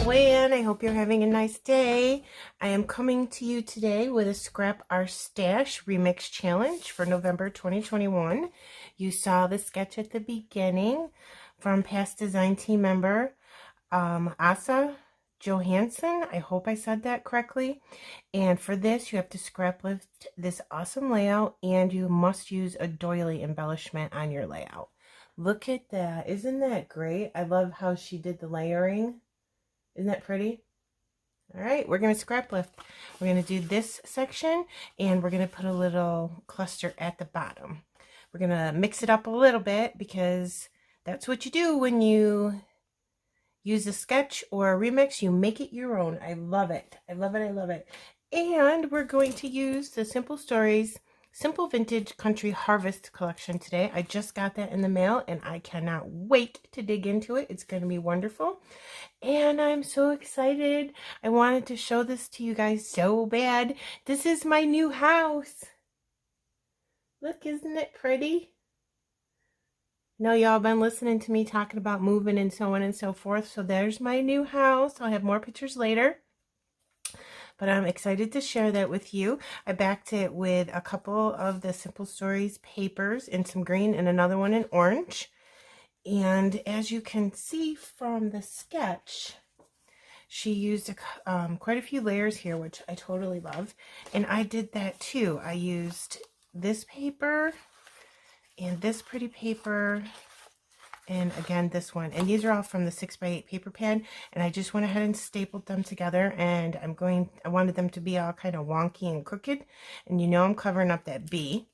Joanne. I hope you're having a nice day. I am coming to you today with a Scrap Our Stash Remix Challenge for November 2021. You saw the sketch at the beginning from past design team member Asa Johansson. I hope I said that correctly. And for this, you have to scrap lift this awesome layout, and you must use a doily embellishment on your layout. Look at that. Isn't that great? I love how she did the layering. Isn't that pretty? All right, we're going to scrap lift. We're going to do this section, and we're going to put a little cluster at the bottom. We're going to mix it up a little bit because that's what you do when you use a sketch or a remix. You make it your own. I love it. I love it. I love it. And we're going to use the Simple Stories Simple Vintage Country Harvest collection today. I just got that in the mail, and I cannot wait to dig into it. It's going to be wonderful. And I'm so excited. I wanted to show this to you guys so bad. This is my new house. Look, isn't it pretty? Now, y'all been listening to me talking about moving and so on and so forth. So there's my new house. I'll have more pictures later. But I'm excited to share that with you. I backed it with a couple of the Simple Stories papers in some green and another one in orange. And as you can see from the sketch, she used quite a few layers here, which I totally love. And I did that too. I used this paper and this pretty paper, and again this one, and these are all from the 6x8 paper pad, and I just went ahead and stapled them together. And I wanted them to be all kind of wonky and crooked, and you know I'm covering up that B,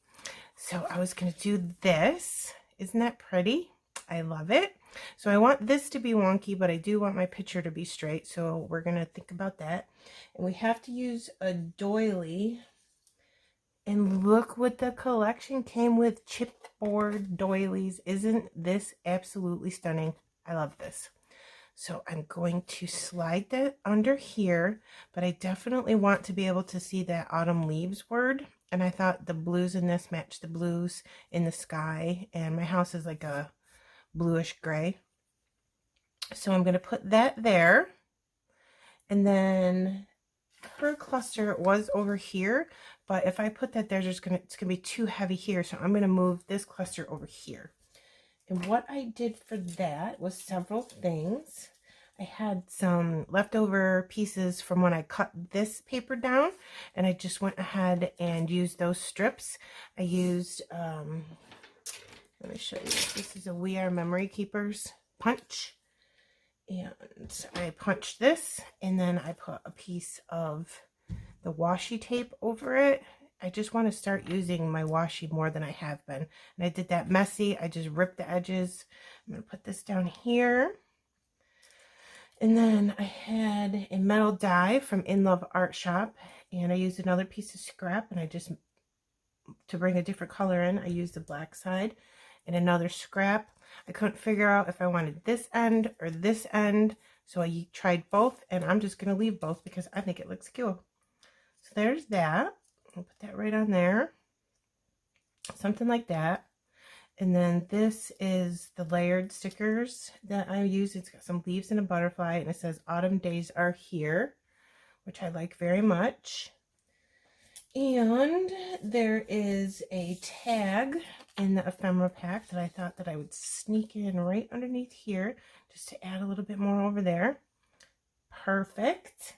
so I was going to do this. Isn't that pretty? I love it. So I want this to be wonky, but I do want my picture to be straight, so we're going to think about that. And we have to use a doily. And look what the collection came with, chipboard doilies. Isn't this absolutely stunning? I love this. So I'm going to slide that under here, but I definitely want to be able to see that autumn leaves word. And I thought the blues in this match the blues in the sky, and my house is like a bluish gray. So I'm going to put that there, and then her cluster was over here, but if I put that there, it's gonna be too heavy here, so I'm going to move this cluster over here. And what I did for that was several things. I had some leftover pieces from when I cut this paper down, and I just went ahead and used those strips. I used let me show you. This is a We Are Memory Keepers punch. And I punched this, and then I put a piece of the washi tape over it. I just want to start using my washi more than I have been. And I did that messy. I just ripped the edges. I'm going to put this down here. And then I had a metal die from In Love Art Shop, and I used another piece of scrap, and I just, to bring a different color in, I used the black side and another scrap. I couldn't figure out if I wanted this end or this end, so I tried both, and I'm just going to leave both because I think it looks cool. So there's that. I'll put that right on there. Something like that. And then this is the layered stickers that I use. It's got some leaves and a butterfly, and it says Autumn Days Are Here, which I like very much. And there is a tag in the ephemera pack that I thought that I would sneak in right underneath here just to add a little bit more over there. Perfect.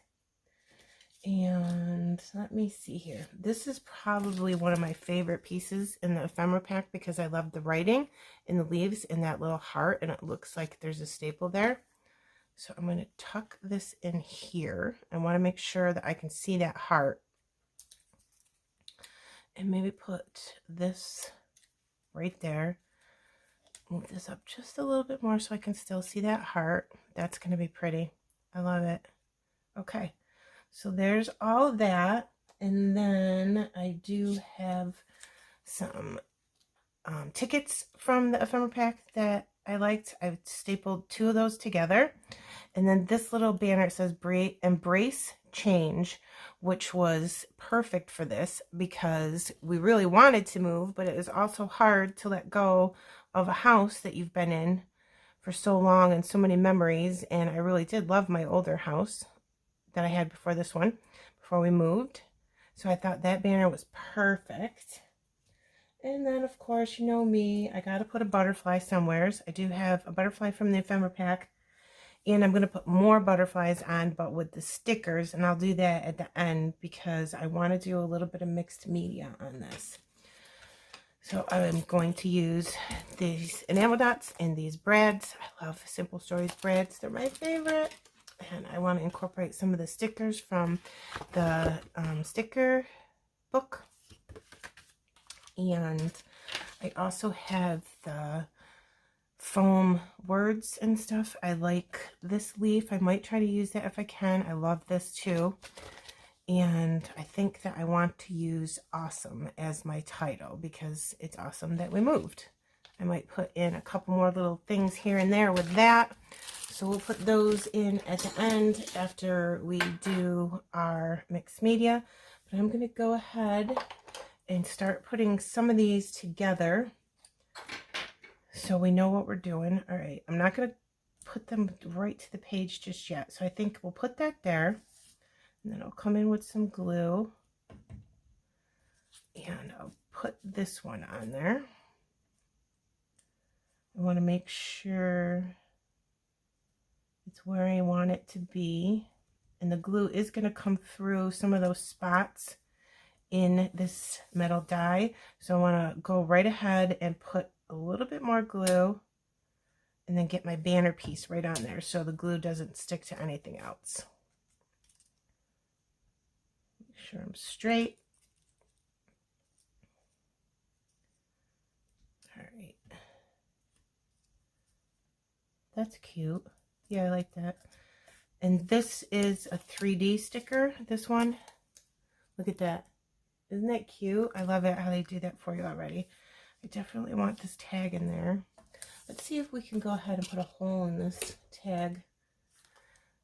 And let me see here. This is probably one of my favorite pieces in the ephemera pack because I love the writing in the leaves and that little heart, and it looks like there's a staple there. So I'm going to tuck this in here. I want to make sure that I can see that heart. And maybe put this right there. Move this up just a little bit more so I can still see that heart. That's going to be pretty. I love it. Okay, so there's all that. And then I do have some tickets from the ephemera pack that I liked. I stapled two of those together. And then this little banner, it says Embrace Change, which was perfect for this because we really wanted to move, but it was also hard to let go of a house that you've been in for so long and so many memories, and I really did love my older house that I had before this one, before we moved. So I thought that banner was perfect. And then, of course, you know me, I got to put a butterfly somewheres. I do have a butterfly from the ephemera pack, and I'm going to put more butterflies on, but with the stickers, and I'll do that at the end because I want to do a little bit of mixed media on this. So I'm going to use these enamel dots and these brads. I love Simple Stories brads. They're my favorite. And I want to incorporate some of the stickers from the sticker book. And I also have the foam words and stuff. I like this leaf. I might try to use that if I can. I love this too. And I think that I want to use awesome as my title because it's awesome that we moved. I might put in a couple more little things here and there with that. So we'll put those in at the end after we do our mixed media. But I'm going to go ahead and start putting some of these together so we know what we're doing. All right, I'm not going to put them right to the page just yet. So I think we'll put that there. And then I'll come in with some glue. And I'll put this one on there. I want to make sure it's where I want it to be. And the glue is going to come through some of those spots in this metal die. So I want to go right ahead and put a little bit more glue and then get my banner piece right on there so the glue doesn't stick to anything else. Make sure I'm straight. All right. That's cute. Yeah, I like that. And this is a 3D sticker, this one. Look at that. Isn't that cute? I love it how they do that for you already. I definitely want this tag in there. Let's see if we can go ahead and put a hole in this tag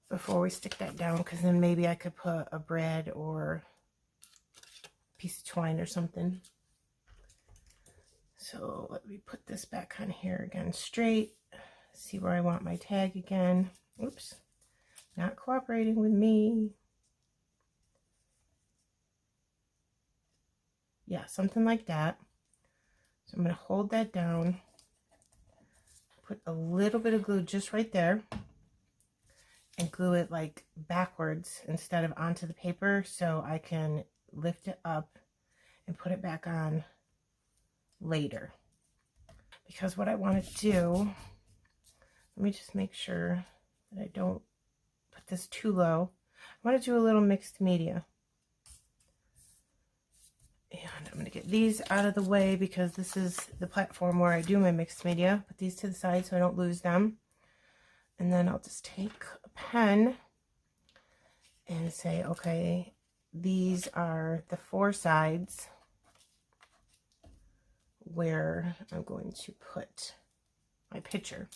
before we stick that down, because then maybe I could put a brad or a piece of twine or something. So let me put this back on here again straight. See where I want my tag again. Oops, not cooperating with me. Yeah, something like that. So I'm going to hold that down, put a little bit of glue just right there, and glue it like backwards instead of onto the paper so I can lift it up and put it back on later. Because what I want to do, let me just make sure that I don't put this too low. I want to do a little mixed media. And I'm going to get these out of the way because this is the platform where I do my mixed media. Put these to the side so I don't lose them. And then I'll just take a pen and say, okay, these are the 4 sides where I'm going to put my picture.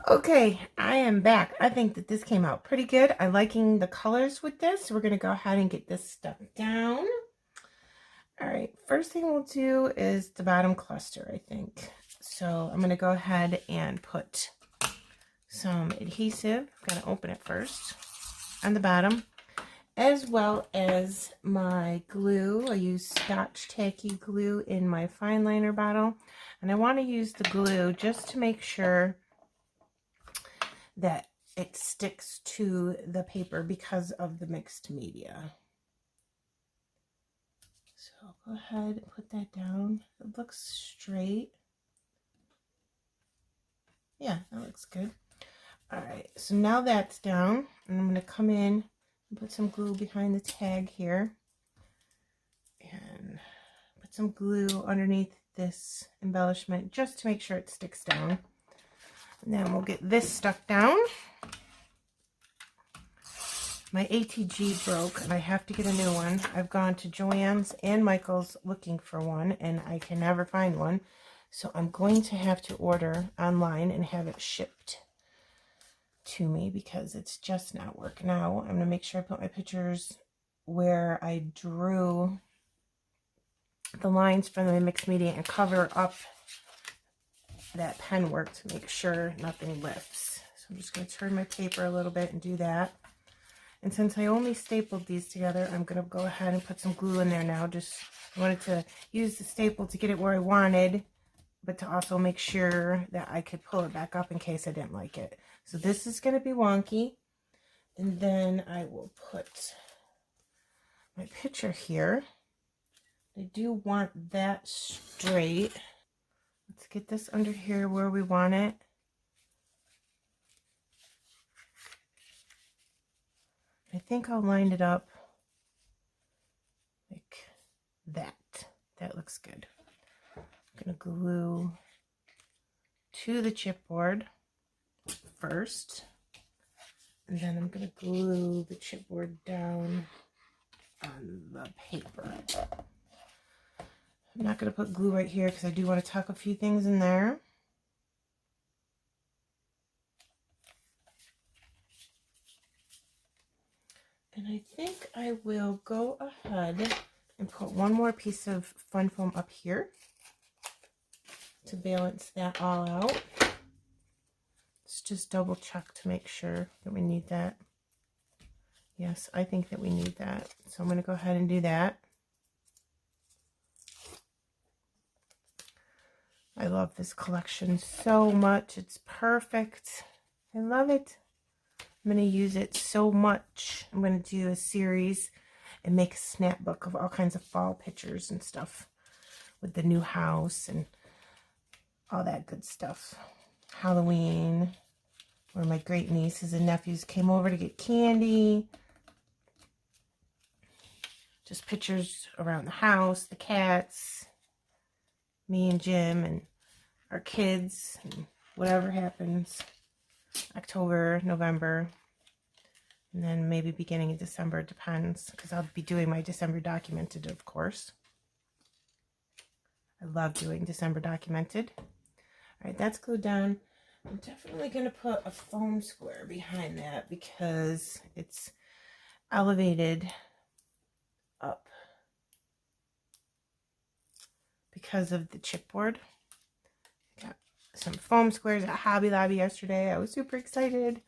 Okay, I am back. I think that this came out pretty good. I'm liking the colors with this. We're going to go ahead and get this stuff down. All right, first thing we'll do is the bottom cluster, I think. So I'm going to go ahead and put some adhesive. I'm going to open it first on the bottom, as well as my glue. I use Scotch Tacky glue in my fine liner bottle. And I want to use the glue just to make sure that it sticks to the paper because of the mixed media. So I'll go ahead and put that down. It looks straight. Yeah, that looks good. All right, so now that's down, and I'm going to come in and put some glue behind the tag here and put some glue underneath this embellishment just to make sure it sticks down. And then we'll get this stuck down. My ATG broke and I have to get a new one. I've gone to Joanne's and Michael's looking for one and I can never find one. So I'm going to have to order online and have it shipped to me because it's just not working out. I'm going to make sure I put my pictures where I drew the lines from the mixed media and cover up that pen work to make sure nothing lifts. So I'm just going to turn my paper a little bit and do that. And since I only stapled these together, I'm going to go ahead and put some glue in there now. I wanted to use the staple to get it where I wanted, but to also make sure that I could pull it back up in case I didn't like it. So this is going to be wonky. And then I will put my picture here. I do want that straight. Let's get this under here where we want it. I think I'll line it up like that. That looks good. I'm going to glue to the chipboard first. And then I'm going to glue the chipboard down on the paper. I'm not going to put glue right here because I do want to tuck a few things in there. And I think I will go ahead and put one more piece of fun foam up here to balance that all out. Let's just double check to make sure that we need that. Yes, I think that we need that. So I'm going to go ahead and do that. I love this collection so much. It's perfect. I love it. I'm going to use it so much. I'm going to do a series and make a snapbook of all kinds of fall pictures and stuff with the new house and all that good stuff. Halloween, where my great nieces and nephews came over to get candy. Just pictures around the house, the cats, me and Jim and our kids, and whatever happens. October, November, and then maybe beginning of December, it depends, because I'll be doing my December documented, of course. I love doing December documented. All right, that's glued down. I'm definitely going to put a foam square behind that because it's elevated up because of the chipboard. Got some foam squares at Hobby Lobby yesterday. I was super excited.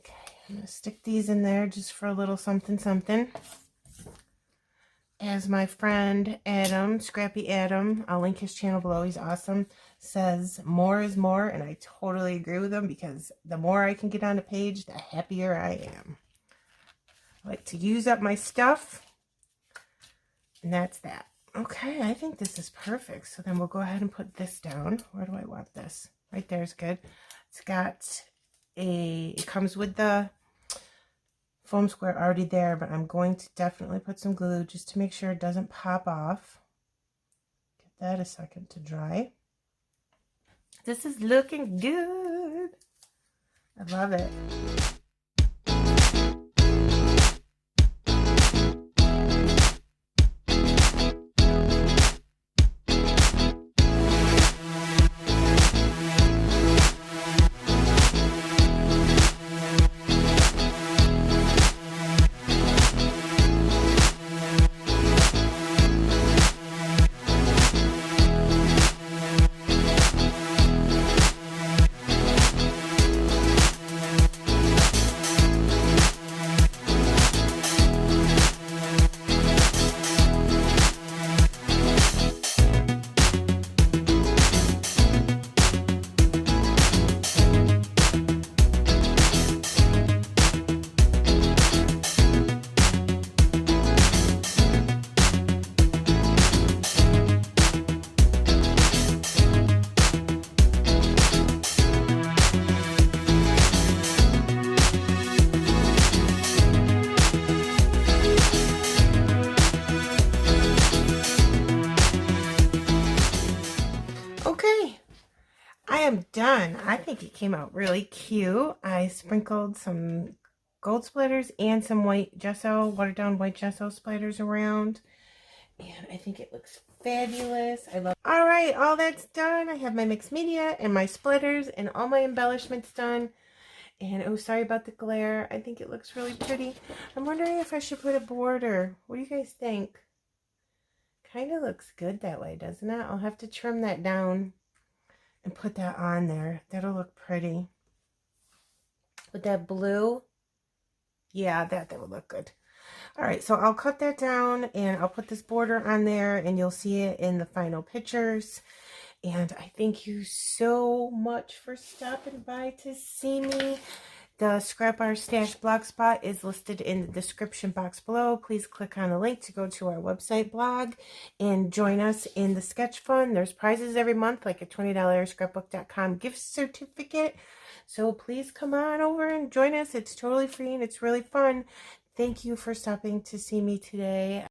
Okay, I'm going to stick these in there just for a little something something. As my friend Adam, Scrappy Adam, I'll link his channel below, he's awesome, says more is more, and I totally agree with him because the more I can get on a page, the happier I am. I like to use up my stuff, and that's that. Okay, I think this is perfect. So then we'll go ahead and put this down. Where do I want this? Right there is good. It's got it comes with the foam square already there, but I'm going to definitely put some glue just to make sure it doesn't pop off. Give that a second to dry. This is looking good. I love it. am done. I think it came out really cute. I sprinkled some gold splatters and some white gesso, watered down white gesso splatters around. And I think it looks fabulous. I love it. All right, all that's done. I have my mixed media and my splitters and all my embellishments done. And oh, sorry about the glare. I think it looks really pretty. I'm wondering if I should put a border. What do you guys think? Kind of looks good that way, doesn't it? I'll have to trim that down and put that on there. That'll look pretty. With that blue, yeah, that would look good. All right, so I'll cut that down and I'll put this border on there and you'll see it in the final pictures. And I thank you so much for stopping by to see me. The Scrap Our Stash blogspot is listed in the description box below. Please click on the link to go to our website blog and join us in the sketch fund. There's prizes every month, like a $20 scrapbook.com gift certificate. So please come on over and join us. It's totally free and it's really fun. Thank you for stopping to see me today.